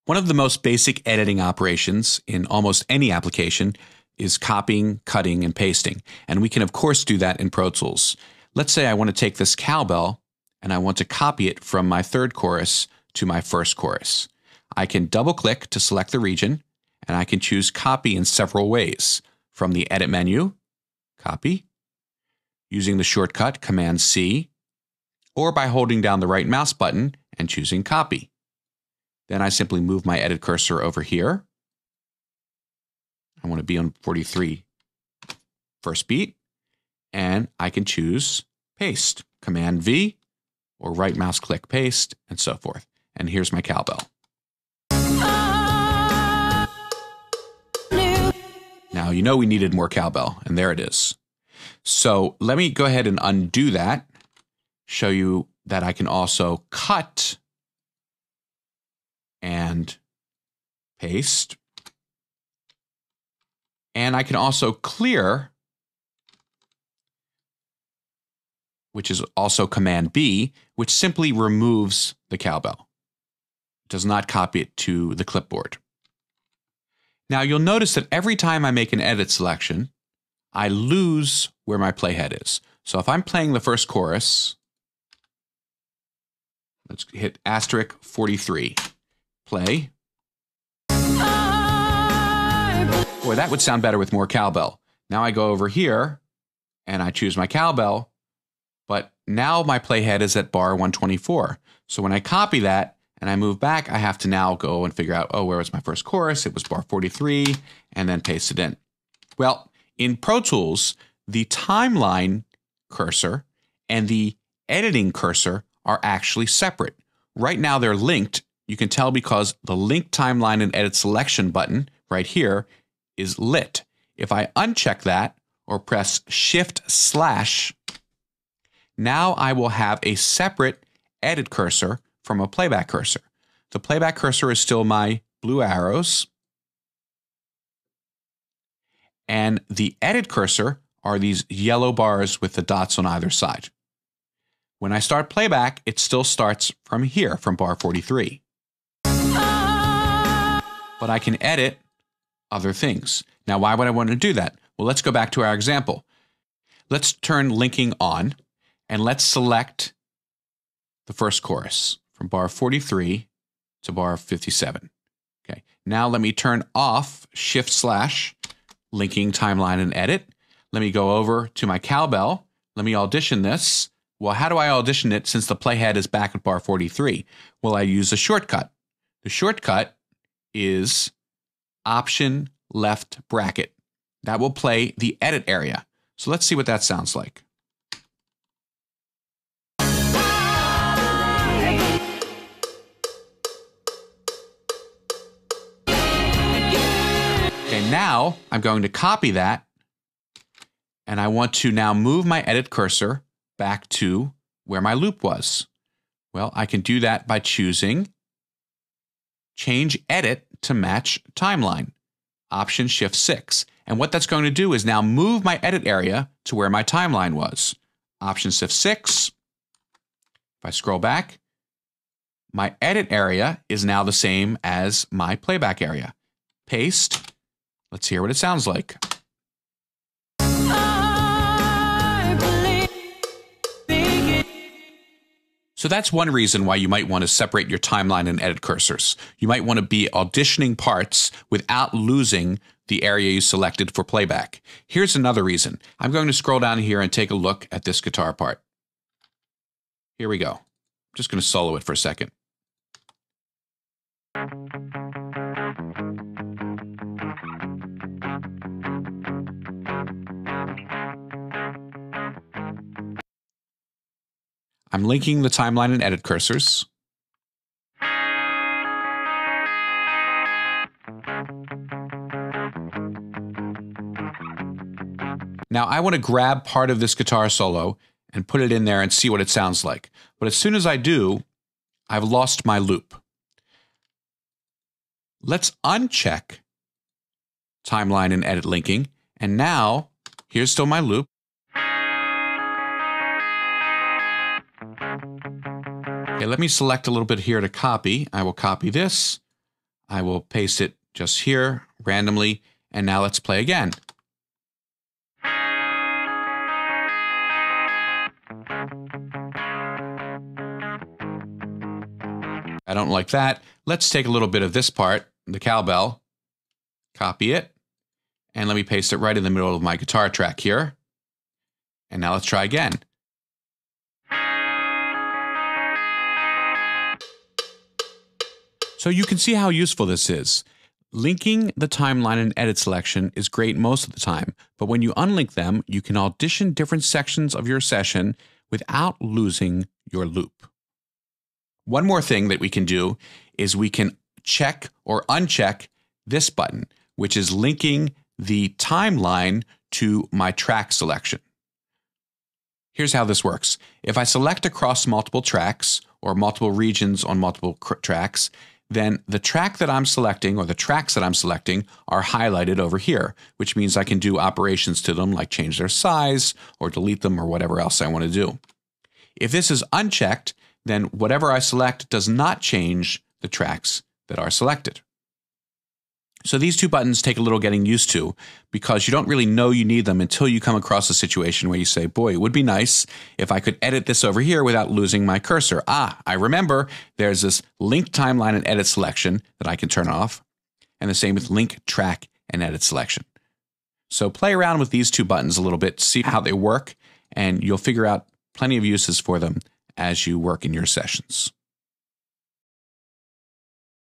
One of the most basic editing operations in almost any application is copying, cutting, and pasting. And we can, of course, do that in Pro Tools. Let's say I want to take this cowbell and I want to copy it from my third chorus to my first chorus. I can double-click to select the region, and I can choose Copy in several ways. From the Edit menu, Copy, using the shortcut Command-C, or by holding down the right mouse button and choosing Copy. Then I simply move my edit cursor over here. I want to be on 43 first beat, and I can choose Paste, Command-V, or right mouse click Paste, and so forth. And here's my cowbell. Now you know we needed more cowbell, and there it is. So let me go ahead and undo that, show you that I can also cut and paste. And I can also clear, which is also Command-B, which simply removes the cowbell. It does not copy it to the clipboard. Now you'll notice that every time I make an edit selection, I lose where my playhead is. So if I'm playing the first chorus, let's hit asterisk 43. Play. Boy, that would sound better with more cowbell. Now I go over here and I choose my cowbell, but now my playhead is at bar 124. So when I copy that and I move back, I have to now go and figure out, oh, where was my first chorus? It was bar 43, and then paste it in. Well, in Pro Tools, the timeline cursor and the editing cursor are actually separate. Right now they're linked. You can tell because the Link Timeline and Edit Selection button right here is lit. If I uncheck that or press Shift/, now I will have a separate edit cursor from a playback cursor. The playback cursor is still my blue arrows, and the edit cursor are these yellow bars with the dots on either side. When I start playback, it still starts from here, from bar 43. But I can edit other things. Now, why would I want to do that? Well, let's go back to our example. Let's turn linking on, and let's select the first chorus from bar 43 to bar 57. Okay. Now let me turn off Shift/, linking timeline and edit. Let me go over to my cowbell. Let me audition this. Well, how do I audition it since the playhead is back at bar 43? Well, I use a shortcut. The shortcut is Option left bracket. That will play the edit area. So let's see what that sounds like. Okay, now I'm going to copy that, and I want to now move my edit cursor back to where my loop was. Well, I can do that by choosing Change Edit to match timeline, Option Shift/. And what that's going to do is now move my edit area to where my timeline was. Option Shift/. If I scroll back, my edit area is now the same as my playback area. Paste. Let's hear what it sounds like. So that's one reason why you might want to separate your timeline and edit cursors. You might want to be auditioning parts without losing the area you selected for playback. Here's another reason. I'm going to scroll down here and take a look at this guitar part. Here we go. I'm just going to solo it for a second. I'm linking the timeline and edit cursors. Now I want to grab part of this guitar solo and put it in there and see what it sounds like. But as soon as I do, I've lost my loop. Let's uncheck timeline and edit linking. And now here's still my loop. Okay, let me select a little bit here to copy. I will copy this. I will paste it just here randomly. And now let's play again. I don't like that. Let's take a little bit of this part, the cowbell, copy it, and let me paste it right in the middle of my guitar track here. And now let's try again. So you can see how useful this is. Linking the timeline and edit selection is great most of the time, but when you unlink them, you can audition different sections of your session without losing your loop. One more thing that we can do is we can check or uncheck this button, which is linking the timeline to my track selection. Here's how this works. If I select across multiple tracks or multiple regions on multiple tracks, then the track that I'm selecting or the tracks that I'm selecting are highlighted over here, which means I can do operations to them like change their size or delete them or whatever else I want to do. If this is unchecked, then whatever I select does not change the tracks that are selected. So these two buttons take a little getting used to because you don't really know you need them until you come across a situation where you say, boy, it would be nice if I could edit this over here without losing my cursor. I remember there's this link timeline and edit selection that I can turn off, and the same with link track and edit selection. So play around with these two buttons a little bit, see how they work, and you'll figure out plenty of uses for them as you work in your sessions.